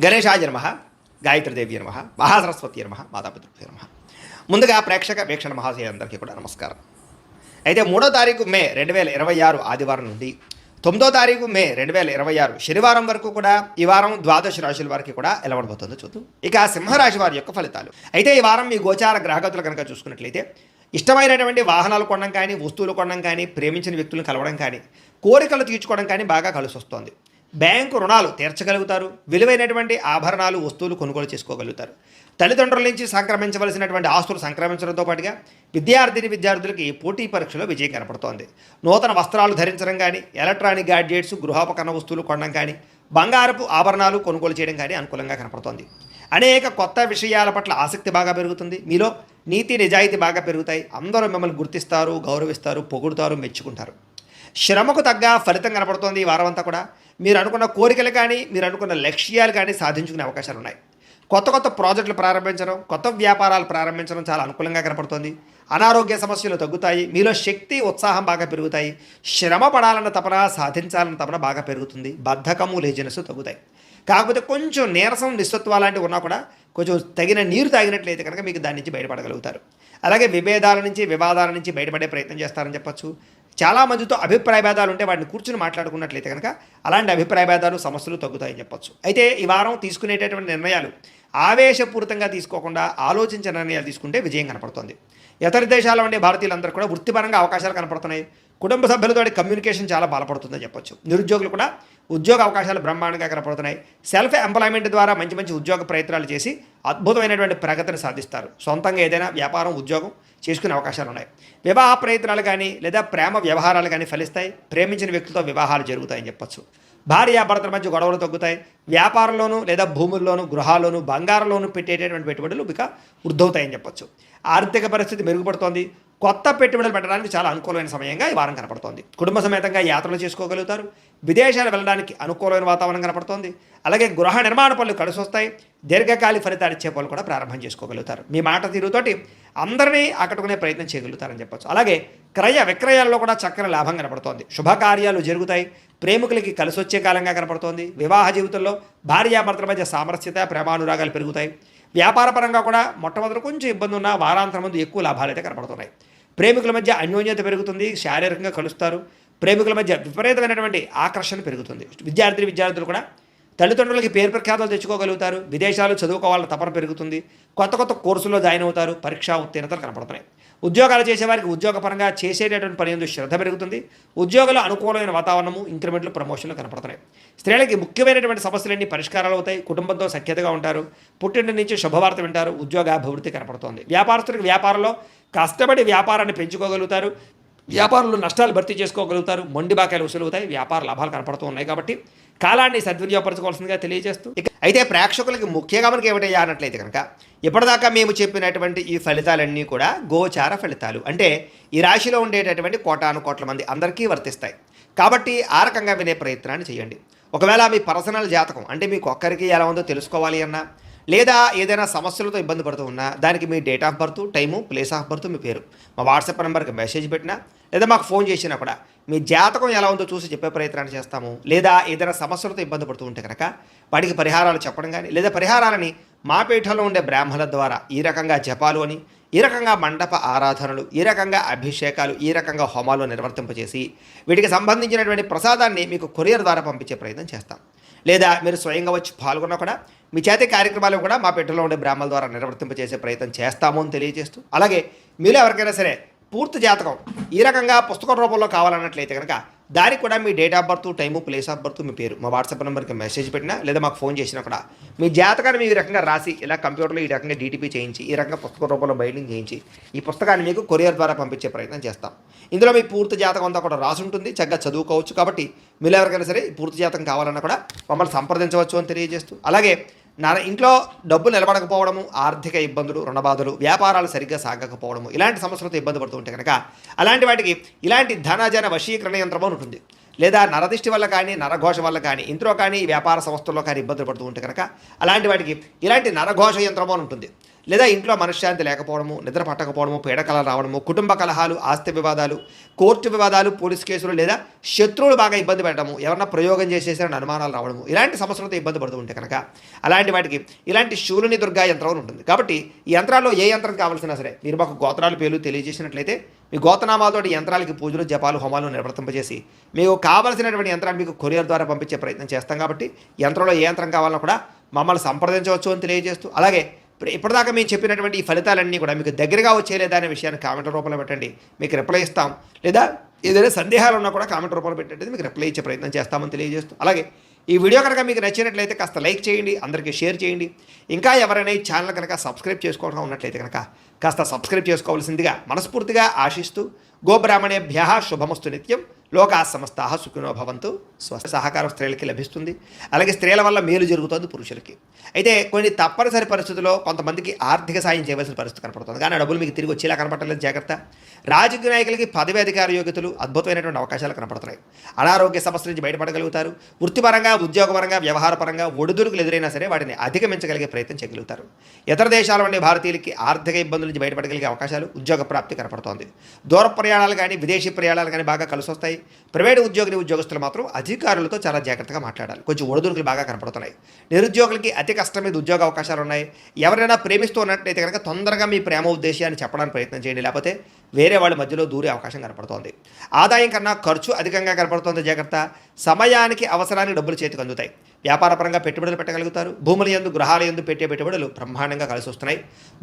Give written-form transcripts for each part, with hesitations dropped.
గణేశాయ నమః, గాయత్రీదేవి నమః, మహాసరస్వతి నమః, మాతాపితృభ్యో నమః. ముందుగా ప్రేక్షక వీక్షణ మహాశయులందరికీ కూడా నమస్కారం. అయితే 3వ తారీఖు మే 2026 ఆదివారం నుండి 9వ తారీఖు మే 2026 శనివారం వరకు కూడా ఈ వారం ద్వాదశ రాశుల వారికి కూడా ఎలా ఉండబోతుందో చూద్దాం. ఇక సింహరాశి వారి యొక్క ఫలితాలు. అయితే ఈ వారం మీ గోచార గ్రహగతులు కనుక చూసుకున్నట్లయితే ఇష్టమైనటువంటి వాహనాలు కొనడం కానీ, వస్తువులు కొనడం కానీ, ప్రేమించిన వ్యక్తులను కలవడం కానీ, కోరికలు తీర్చుకోవడం కానీ బాగా కలిసి వస్తుంది. బ్యాంకు రుణాలు తీర్చగలుగుతారు. విలువైనటువంటి ఆభరణాలు, వస్తువులు కొనుగోలు చేసుకోగలుగుతారు. తల్లిదండ్రుల నుంచి సంక్రమించవలసినటువంటి ఆస్తులు సంక్రమించడంతో పాటుగా విద్యార్థులకి పోటీ పరీక్షలో విజయం కనపడుతోంది. నూతన వస్త్రాలు ధరించడం కానీ, ఎలక్ట్రానిక్ గ్యాడ్జెట్స్, గృహోపకరణ వస్తువులు కొనడం కానీ, బంగారపు ఆభరణాలు కొనుగోలు చేయడం కానీ అనుకూలంగా కనపడుతోంది. అనేక కొత్త విషయాల పట్ల ఆసక్తి బాగా పెరుగుతుంది. మీలో నీతి నిజాయితీ బాగా పెరుగుతాయి. అందరూ మిమ్మల్ని గుర్తిస్తారు, గౌరవిస్తారు, పొగుడుతారు, మెచ్చుకుంటారు. శ్రమకు తగ్గ ఫలితం కనపడుతోంది ఈ వారం అంతా కూడా. మీరు అనుకున్న కోరికలు కానీ, మీరు అనుకున్న లక్ష్యాలు కానీ సాధించుకునే అవకాశాలు ఉన్నాయి. కొత్త ప్రాజెక్టులు ప్రారంభించడం, కొత్త వ్యాపారాలు ప్రారంభించడం చాలా అనుకూలంగా కనపడుతోంది. అనారోగ్య సమస్యలు తగ్గుతాయి. మీలో శక్తి, ఉత్సాహం బాగా పెరుగుతాయి. శ్రమ పడాలన్న తపన, సాధించాలన్న తపన బాగా పెరుగుతుంది. బద్ధకము, లేజినెస్ తగ్గుతాయి. కాకపోతే కొంచెం నీరసం, నిస్సత్వ లాంటివి ఉన్నా కూడా కొంచెం తగిన నీరు తాగినట్లయితే కనుక మీకు దాని నుంచి బయటపడగలుగుతారు. అలాగే విభేదాల నుంచి, వివాదాల నుంచి బయటపడే ప్రయత్నం చేస్తారని చెప్పచ్చు. చాలామందితో అభిప్రాయ భేదాలు ఉంటే వాటిని కూర్చుని మాట్లాడుకున్నట్లయితే కనుక అలాంటి అభిప్రాయ భేదాలు, సమస్యలు తగ్గుతాయని చెప్పచ్చు. అయితే ఈ వారం తీసుకునేటటువంటి నిర్ణయాలు ఆవేశపూరితంగా తీసుకోకుండా ఆలోచించిన నిర్ణయాలు తీసుకుంటే విజయం కనపడుతుంది. ఇతర దేశాల ఉండే భారతీయులందరూ కూడా వృత్తిపరంగా అవకాశాలు కనపడుతున్నాయి. కుటుంబ సభ్యులతో కమ్యూనికేషన్ చాలా బలపడుతుందని చెప్పొచ్చు. నిరుద్యోగులు కూడా ఉద్యోగ అవకాశాలు బ్రహ్మాండంగా కనపడుతున్నాయి. సెల్ఫ్ ఎంప్లాయ్మెంట్ ద్వారా మంచి మంచి ఉద్యోగ ప్రయత్నాలు చేసి అద్భుతమైనటువంటి ప్రగతిని సాధిస్తారు. సొంతంగా ఏదైనా వ్యాపారం, ఉద్యోగం చేసుకునే అవకాశాలు ఉన్నాయి. వివాహ ప్రయత్నాలు కానీ లేదా ప్రేమ వ్యవహారాలు కానీ ఫలిస్తాయి. ప్రేమించిన వ్యక్తులతో వివాహాలు జరుగుతాయని చెప్పొచ్చు. భార్యాభర్తల మధ్య గొడవలు తగ్గుతాయి. వ్యాపారంలోనూ లేదా భూముల్లోనూ, గృహాల్లోనూ, బంగారంలోనూ పెట్టేటటువంటి పెట్టుబడులు ఇక వృద్ధవుతాయని చెప్పొచ్చు. ఆర్థిక పరిస్థితి మెరుగుపడుతోంది. కొత్త పెట్టుబడులు పెట్టడానికి చాలా అనుకూలమైన సమయంగా ఈ వారం కనపడుతోంది. కుటుంబ సమేతంగా యాత్రలు చేసుకోగలుగుతారు. విదేశాలు వెళ్ళడానికి అనుకూలమైన వాతావరణం కనపడుతోంది. అలాగే గృహ నిర్మాణ పనులు కలిసి వస్తాయి. దీర్ఘకాలిక ఫలితాలు ఇచ్చే పనులు కూడా ప్రారంభం చేసుకోగలుగుతారు. మీ మాట తీరుతోటి అందరినీ ఆకట్టుకునే ప్రయత్నం చేయగలుగుతారని చెప్పొచ్చు. అలాగే క్రయ విక్రయాల్లో కూడా చక్కని లాభం కనపడుతోంది. శుభకార్యాలు జరుగుతాయి. ప్రేమికులకి కలిసి వచ్చే కాలంగా కనపడుతోంది. వివాహ జీవితంలో భార్యాభర్తల మధ్య సామరస్యత, ప్రేమానురాగాలు పెరుగుతాయి. వ్యాపారపరంగా కూడా మొట్టమొదటి కొంచెం ఇబ్బంది ఉన్న వారాంతరం ముందు ఎక్కువ లాభాలు అయితే కనపడుతున్నాయి. ప్రేమికుల మధ్య అన్యోన్యత పెరుగుతుంది. శారీరకంగా కలుస్తారు. ప్రేమికుల మధ్య విపరీతమైనటువంటి ఆకర్షణ పెరుగుతుంది. విద్యార్థులు కూడా తల్లిదండ్రులకి పేరు ప్రఖ్యాతలు తెచ్చుకోగలుగుతారు. విదేశాలు చదువుకోవాలని తపన పెరుగుతుంది. కొత్త కోర్సుల్లో జాయిన్ అవుతారు. పరీక్షా ఉత్తీర్ణతలు కనపడుతున్నాయి. ఉద్యోగాలు చేసేవారికి ఉద్యోగపరంగా చేసేటటువంటి పని ఎందుకు శ్రద్ధ పెరుగుతుంది. ఉద్యోగులు అనుకూలమైన వాతావరణము, ఇంక్రిమెంట్లు, ప్రమోషన్లు కనపడుతున్నాయి. స్త్రీలకి ముఖ్యమైనటువంటి సమస్యలన్నీ పరిష్కారాలు అవుతాయి. కుటుంబంతో సఖ్యతగా ఉంటారు. పుట్టింటి నుంచి శుభవార్త వింటారు. ఉద్యోగాభివృద్ధి కనపడుతోంది. వ్యాపారస్తులకు వ్యాపారంలో కష్టపడి వ్యాపారాన్ని పెంచుకోగలుగుతారు. వ్యాపారంలో నష్టాలు భర్తీ చేసుకోగలుగుతారు. మొండి బాకాయలు వసూలవుతాయి. వ్యాపార లాభాలు కనపడుతూ ఉన్నాయి. కాబట్టి కాలాన్ని సద్వినియోగపరచుకోవాల్సిందిగా తెలియజేస్తూ అయితే ప్రేక్షకులకి ముఖ్యంగా మనకి ఏమిటయ్యా అన్నట్లయితే కనుక ఇప్పటిదాకా మేము చెప్పినటువంటి ఈ ఫలితాలన్నీ కూడా గోచార ఫలితాలు. అంటే ఈ రాశిలో ఉండేటటువంటి కోటాను మంది అందరికీ వర్తిస్తాయి. కాబట్టి ఆ రకంగా వినే ప్రయత్నాన్ని చేయండి. ఒకవేళ మీ పర్సనల్ జాతకం అంటే మీకు ఒక్కరికి ఎలా ఉందో తెలుసుకోవాలి అన్నా, లేదా ఏదైనా సమస్యలతో ఇబ్బంది పడుతూ ఉన్నా దానికి మీ date of birth, time, place of birth, మీ పేరు మా వాట్సాప్ నెంబర్కి మెసేజ్ పెట్టినా లేదా మాకు ఫోన్ చేసినా కూడా మీ జాతకం ఎలా ఉందో చూసి చెప్పే ప్రయత్నాన్ని చేస్తాము. లేదా ఏదైనా సమస్యలతో ఇబ్బంది పడుతూ ఉంటే కనుక వాటికి పరిహారాలు చెప్పడం కానీ, లేదా పరిహారాలని మా పీఠంలో ఉండే బ్రాహ్మణుల ద్వారా ఈ రకంగా జపాలు అని, ఈ రకంగా మండప ఆరాధనలు, ఈ రకంగా అభిషేకాలు, ఈ రకంగా హోమాలు నిర్వర్తింపజేసి వీటికి సంబంధించినటువంటి ప్రసాదాన్ని మీకు కొరియర్ ద్వారా పంపించే ప్రయత్నం చేస్తాం. లేదా మీరు స్వయంగా వచ్చి పాల్గొన్నా కూడా మీ చేతి కార్యక్రమాలు కూడా మా పెట్టెలో ఉండే బ్రాహ్మణుల ద్వారా నిర్వర్తింపజేసే ప్రయత్నం చేస్తాము అని తెలియజేస్తూ, అలాగే మీలో ఎవరికైనా సరే పూర్తి జాతకం ఈ రకంగా పుస్తకం రూపంలో కావాలన్నట్లయితే కనుక దానికి కూడా మీ date of birth, time, place of birth, మీ పేరు మా వాట్సాప్ నెంబర్కి మెసేజ్ పెట్టినా లేదా మాకు ఫోన్ చేసినా కూడా మీ జాతకాన్ని ఈ రకంగా రాసి ఇలా కంప్యూటర్లో ఈ రకంగా డీటీపీ చేయించి ఈ రకంగా పుస్తక రూపంలో బైండింగ్ చేయించి ఈ పుస్తకాన్ని మీకు కొరియర్ ద్వారా పంపించే ప్రయత్నం చేస్తాం. ఇందులో మీ పూర్తి జాతకం అంతా కూడా రాసి ఉంటుంది. చక్కగా చదువుకోవచ్చు. కాబట్టి మీరు ఎవరికైనా సరే పూర్తి జాతకం కావాలన్నా కూడా మమ్మల్ని సంప్రదించవచ్చు అని తెలియజేస్తూ, అలాగే ఇంట్లో డబ్బులు నిలబడకపోవడము, ఆర్థిక ఇబ్బందులు, రుణబాధలు, వ్యాపారాలు సరిగ్గా సాగకపోవడము, ఇలాంటి సమస్యలతో ఇబ్బంది పడుతూ ఉంటే కనుక అలాంటి వాటికి ఇలాంటి ధనజన వశీకరణ యంత్రం అని ఉంటుంది. లేదా నరదిష్టి వల్ల కానీ నరఘోష వల్ల కానీ ఇంట్లో కానీ వ్యాపార సంస్థల్లో కానీ ఇబ్బందులు పడుతూ ఉంటే కనుక అలాంటి వాటికి ఇలాంటి నరఘోష యంత్రము అని ఉంటుంది. లేదా ఇంట్లో మనశ్శాంతి లేకపోవడము, నిద్ర పట్టకపోవడము, పీడకలలు రావడము, కుటుంబ కలహాలు, ఆస్తి వివాదాలు, కోర్టు వివాదాలు, పోలీస్ కేసులు, లేదా శత్రువులు బాగా ఇబ్బంది పెట్టడము, ఎవరన్నా ప్రయోగం చేసేసారని అనుమానాలు రావడము, ఇలాంటి సమస్యలతో ఇబ్బంది పడుతూ ఉంటే కనుక అలాంటి వాటికి ఇలాంటి శూలుని దుర్గా యంత్రం అని ఉంటుంది. కాబట్టి ఈ యంత్రాల్లో ఏ యంత్రం కావాల్సినా సరే మీరు మాకు గోత్రాలు పేర్లు తెలియజేసినట్లయితే మీ గోతనామాలతోటి యంత్రాలకి పూజలు, జపాలు, హోమాలు నిర్వర్తింపజేసి మీకు కావాల్సినటువంటి యంత్రాన్ని మీకు కొరియర్ ద్వారా పంపించే ప్రయత్నం చేస్తాం. కాబట్టి యంత్రంలో ఏ యంత్రం కావాలన్నా కూడా మమ్మల్ని సంప్రదించవచ్చు అని తెలియజేస్తూ, అలాగే ఇప్పటిదాకా మేము చెప్పినటువంటి ఈ ఫలితాలన్నీ కూడా మీకు దగ్గరగా వచ్చేలేదా అనే విషయాన్ని కామెంట్ రూపంలో పెట్టండి, మీకు రిప్లై ఇస్తాం. లేదా ఏదైనా సందేహాలు ఉన్నా కూడా కామెంట్ రూపంలో పెట్టండి, మీకు రిప్లై ఇచ్చే ప్రయత్నం చేస్తామని తెలియజేస్తూ, అలాగే ఈ వీడియో కనుక మీకు నచ్చినట్లయితే కాస్త లైక్ చేయండి, అందరికీ షేర్ చేయండి. ఇంకా ఎవరైనా ఈ ఛానల్ కనుక సబ్స్క్రైబ్ చేసుకోవడం ఉన్నట్లయితే కనుక కాస్త సబ్స్క్రైబ్ చేసుకోవాల్సిందిగా మనస్ఫూర్తిగా ఆశిస్తూ, గోబ్రాహ్మణేభ్య శుభమస్తు నిత్యం, లోకా సమస్తా సుఖినో భవంతు. స్వస్థ సహకారం స్త్రీలకి లభిస్తుంది, అలాగే స్త్రీల వల్ల మేలు జరుగుతుంది పురుషులకి. అయితే కొన్ని తప్పనిసరి పరిస్థితుల్లో కొంతమందికి ఆర్థిక సాయం చేయవలసిన పరిస్థితి కనపడుతుంది, కానీ డబ్బులు మీకు తిరిగి వచ్చేలా కనపడలేదు. జాగ్రత్త. రాజకీయ నాయకులకి పదవి అధికార యోగ్యతలు, అద్భుతమైనటువంటి అవకాశాలు కనపడుతున్నాయి. అనారోగ్య సమస్యల నుంచి బయటపడగలుగుతారు. వృత్తిపరంగా, ఉద్యోగపరంగా, వ్యవహారపరంగా ఒడిదుడుకులు ఎదురైనా సరే వాటిని అధిగమించగలిగే ప్రయత్నం చేయగలుగుతారు. ఇతర దేశాల వంటి భారతీయులకి ఆర్థిక ఇబ్బందుల నుంచి బయటపడగలిగే అవకాశాలు, ఉద్యోగ ప్రాప్తి కనపడుతోంది. దూర ప్రయాణాలు కానీ, విదేశీ ప్రయాణాలు కానీ బాగా కలిసి వస్తాయి. ప్రైవేటు ఉద్యోగస్తులు మాత్రం అధికారులతో చాలా జాగ్రత్తగా మాట్లాడాలి. కొంచెం ఒడిదుడుకులు బాగా కనపడుతున్నాయి. నిరుద్యోగులకి అతి కష్టం మీద ఉద్యోగ అవకాశాలు ఉన్నాయి. ఎవరైనా ప్రేమిస్తూ ఉన్నట్లయితే కనుక తొందరగా మీ ప్రేమ ఉద్దేశాన్ని చెప్పడానికి ప్రయత్నం చేయండి, లేకపోతే వేరే వాళ్ళ మధ్యలో దూరే అవకాశం కనపడుతోంది. ఆదాయం కన్నా ఖర్చు అధికంగా కనపడుతోంది. జాగ్రత్త. సమయానికి అవసరానికి డబ్బులు చేతికి అందుతాయి. వ్యాపారపరంగా పెట్టుబడులు పెట్టగలుగుతారు. భూముల యందు, గృహాల యందు పెట్టే పెట్టుబడులు బ్రహ్మాండంగా కలిసి వస్తున్నాయి.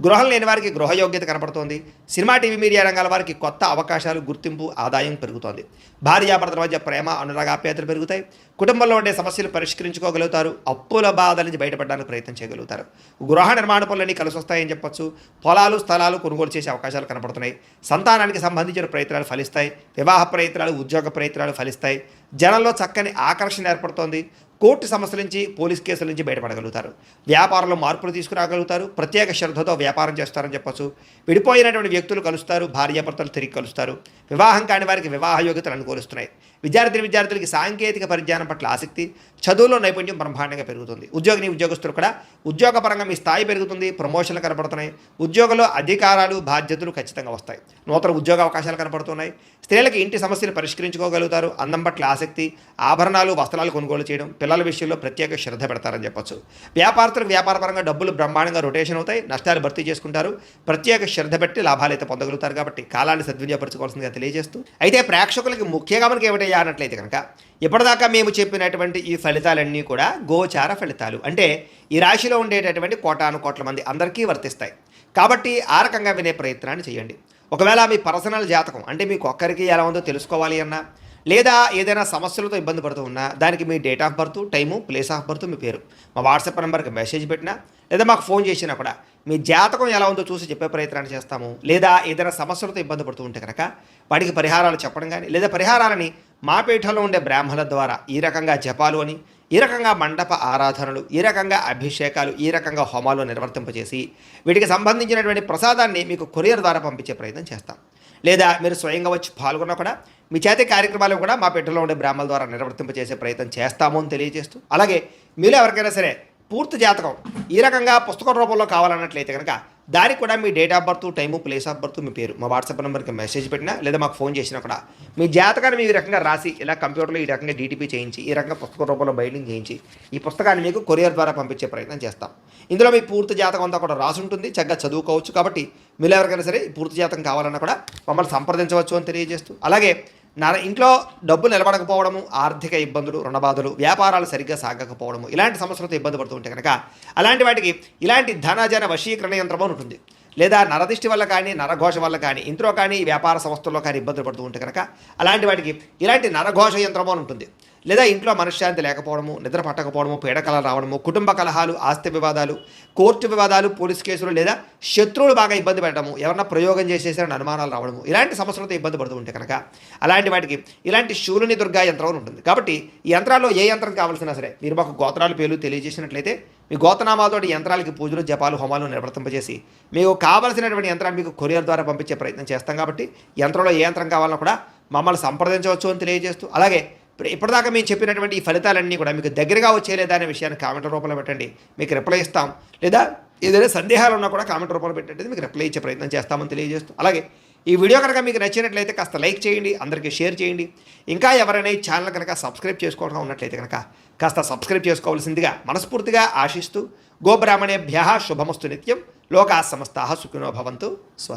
గృహం లేని వారికి గృహయోగ్యత కనపడుతోంది. సినిమా, టీవీ, మీడియా రంగాల వారికి కొత్త అవకాశాలు, గుర్తింపు, ఆదాయం పెరుగుతోంది. భార్యాభర్తల మధ్య ప్రేమ, అనురాగాప్యాయతలు పెరుగుతాయి. కుటుంబంలో ఉండే సమస్యలు పరిష్కరించుకోగలుగుతారు. అప్పుల బాధల నుంచి బయటపడడానికి ప్రయత్నం చేయగలుగుతారు. గృహ నిర్మాణ పనులన్నీ కలిసి వస్తాయని చెప్పొచ్చు. పొలాలు, స్థలాలు కొనుగోలు చేసే అవకాశాలు కనపడుతున్నాయి. సంతానానికి సంబంధించిన ప్రయత్నాలు ఫలిస్తాయి. వివాహ ప్రయత్నాలు, ఉద్యోగ ప్రయత్నాలు ఫలిస్తాయి. జనంలో చక్కని ఆకర్షణ ఏర్పడుతోంది. కోర్టు సమస్యల నుంచి, పోలీస్ కేసుల నుంచి బయటపడగలుగుతారు. వ్యాపారంలో మార్పులు తీసుకురాగలుగుతారు. ప్రత్యేక శ్రద్ధతో వ్యాపారం చేస్తారని చెప్పొచ్చు. విడిపోయినటువంటి వ్యక్తులు కలుస్తారు. భార్యాభర్తలు తిరిగి కలుస్తారు. వివాహం కాని వారికి వివాహ యోగ్యతలు అనుకూలిస్తున్నాయి. విద్యార్థులకి సాంకేతిక పరిజ్ఞానం పట్ల ఆసక్తి, చదువులో నైపుణ్యం బ్రహ్మాండంగా పెరుగుతుంది. ఉద్యోగస్తులు కూడా ఉద్యోగపరంగా మీ స్థాయి పెరుగుతుంది. ప్రమోషన్లు కనపడుతున్నాయి. ఉద్యోగంలో అధికారాలు, బాధ్యతలు ఖచ్చితంగా వస్తాయి. నూతన ఉద్యోగ అవకాశాలు కనపడుతున్నాయి. స్త్రీలకి ఇంటి సమస్యలు పరిష్కరించుకోగలుగుతారు. అందం పట్ల ఆసక్తి, ఆభరణాలు, వస్త్రాలు కొనుగోలు చేయడం, పిల్లల విషయంలో ప్రత్యేక శ్రద్ధ పెడతారని చెప్పొచ్చు. వ్యాపారస్తులకు వ్యాపారపరంగా డబ్బులు బ్రహ్మాండంగా రొటేషన్ అవుతాయి. నష్టాలు భర్తీ చేసుకుంటారు. ప్రత్యేక శ్రద్ధ పెట్టి లాభాలు అయితే పొందగలుగుతారు. కాబట్టి కాలాన్ని సద్వినియోగపరచుకోవాల్సిందిగా తెలియజేస్తూ, అయితే ప్రేక్షకులకి ముఖ్యంగా మనకి ఏమిటయ్యా అన్నట్లయితే కనుక ఇప్పటిదాకా మేము చెప్పినటువంటి ఈ ఫలితాలన్నీ కూడా గోచార ఫలితాలు, అంటే ఈ రాశిలో ఉండేటటువంటి కోటాను కోట్ల మంది అందరికీ వర్తిస్తాయి. కాబట్టి ఆ రకంగా వినే ప్రయత్నాన్ని చేయండి. ఒకవేళ మీ పర్సనల్ జాతకం, అంటే మీకు ఒక్కరికి ఎలా ఉందో తెలుసుకోవాలి అన్నా, లేదా ఏదైనా సమస్యలతో ఇబ్బంది పడుతూ ఉన్నా, దానికి మీ date of birth, time, place of birth, మీ పేరు మా వాట్సాప్ నెంబర్కి మెసేజ్ పెట్టినా, లేదా మాకు ఫోన్ చేసినా కూడా మీ జాతకం ఎలా ఉందో చూసి చెప్పే ప్రయత్నాన్ని చేస్తాము. లేదా ఏదైనా సమస్యలతో ఇబ్బంది పడుతూ ఉంటే కనుక వాటికి పరిహారాలు చెప్పడం కానీ, లేదా పరిహారాలని మా పీఠంలో ఉండే బ్రాహ్మణుల ద్వారా ఈ రకంగా జపాలు అని, ఈ రకంగా మండప ఆరాధనలు, ఈ రకంగా అభిషేకాలు, ఈ రకంగా హోమాలు నిర్వర్తింపజేసి వీటికి సంబంధించినటువంటి ప్రసాదాన్ని మీకు కొరియర్ ద్వారా పంపించే ప్రయత్నం చేస్తాం. లేదా మీరు స్వయంగా వచ్చి పాల్గొన్నా కూడా మీ చేతి కార్యక్రమాలు కూడా మా పీఠంలో ఉండే బ్రాహ్మణుల ద్వారా నిర్వర్తింపజేసే ప్రయత్నం చేస్తాము అని తెలియజేస్తూ, అలాగే మీరు ఎవరికైనా సరే పూర్తి జాతకం ఈ రకంగా పుస్తకం రూపంలో కావాలన్నట్లయితే కనుక దానికి కూడా మీ date of birth, time, place of birth, మీ పేరు మా వాట్సాప్ నెంబర్కి మెసేజ్ పెట్టినా, లేదా మాకు ఫోన్ చేసినా కూడా మీ జాతకాన్ని ఈ రకంగా రాసి, ఇలా కంప్యూటర్లో ఈ రకంగా డీటీపీ చేయించి, ఈ రకంగా పుస్తకం రూపంలో బైండింగ్ చేయించి ఈ పుస్తకాన్ని మీకు కొరియర్ ద్వారా పంపించే ప్రయత్నం చేస్తాం. ఇందులో మీ పూర్తి జాతకం అంతా కూడా రాసి ఉంటుంది, చక్కగా చదువుకోవచ్చు. కాబట్టి మీరు ఎవరికైనా సరే పూర్తి జాతకం కావాలన్నా కూడా మమ్మల్ని సంప్రదించవచ్చు అని తెలియజేస్తూ, అలాగే ఇంట్లో డబ్బు నిలబడకపోవడము, ఆర్థిక ఇబ్బందులు, రుణబాధలు, వ్యాపారాలు సరిగ్గా సాగకపోవడము, ఇలాంటి సమస్యలతో ఇబ్బంది పడుతూ ఉంటే కనుక అలాంటి వాటికి ఇలాంటి ధనజన వశీకరణ యంత్రం అని ఉంటుంది. లేదా నరదిష్టి వల్ల కానీ, నరఘోష వల్ల కానీ, ఇంట్లో కానీ వ్యాపార సంస్థల్లో కానీ ఇబ్బందులు పడుతూ ఉంటే కనుక అలాంటి వాటికి ఇలాంటి నరఘోష యంత్రం అని ఉంటుంది. లేదా ఇంట్లో మనశ్శాంతి లేకపోవడము, నిద్ర పట్టకపోవడము, పీడకలలు రావడము, కుటుంబ కలహాలు, ఆస్తి వివాదాలు, కోర్టు వివాదాలు, పోలీస్ కేసులు, లేదా శత్రువులు బాగా ఇబ్బంది పెట్టడము, ఎవరన్నా ప్రయోగం చేసేసారని అనుమానాలు రావడము, ఇలాంటి సమస్యలతో ఇబ్బంది పడుతూ ఉంటే కనుక అలాంటి వాటికి ఇలాంటి శూలుని దుర్గా యంత్రం అని ఉంటుంది. కాబట్టి ఈ యంత్రాల్లో ఏ యంత్రం కావాల్సినా సరే మీరు మాకు గోత్రాలు పేర్లు తెలియజేసినట్లయితే మీ గోతనామాలతోటి యంత్రాలకి పూజలు, జపాలు, హోమాలు నిర్వర్తింపజేసి మీకు కావాల్సినటువంటి యంత్రాన్ని మీకు కొరియర్ ద్వారా పంపించే ప్రయత్నం చేస్తాం. కాబట్టి యంత్రంలో ఏ యంత్రం కావాలన్నా కూడా మమ్మల్ని సంప్రదించవచ్చు అని తెలియజేస్తూ, అలాగే ఇప్పటిదాకా మేము చెప్పినటువంటి ఈ ఫలితాలన్నీ కూడా మీకు దగ్గరగా వచ్చేలేదా అనే విషయాన్ని కామెంట్ రూపంలో పెట్టండి, మీకు రిప్లై ఇస్తాం. లేదా ఏదైనా సందేహాలు ఉన్నా కూడా కామెంట్ రూపంలో పెట్టండి, మీకు రిప్లై ఇచ్చే ప్రయత్నం చేస్తామని తెలియజేస్తూ, అలాగే ఈ వీడియో కనుక మీకు నచ్చినట్లయితే కాస్త లైక్ చేయండి, అందరికీ షేర్ చేయండి. ఇంకా ఎవరైనా ఈ ఛానల్ కనుక సబ్స్క్రైబ్ చేసుకోవడం ఉన్నట్లయితే కనుక కాస్త సబ్స్క్రైబ్ చేసుకోవాల్సిందిగా మనస్ఫూర్తిగా ఆశిస్తూ, గోబ్రాహ్మణేభ్యः శుభమస్తు నిత్యం, లోకాः సమస్తాः సుఖినో భవంతు. స్వస్తి.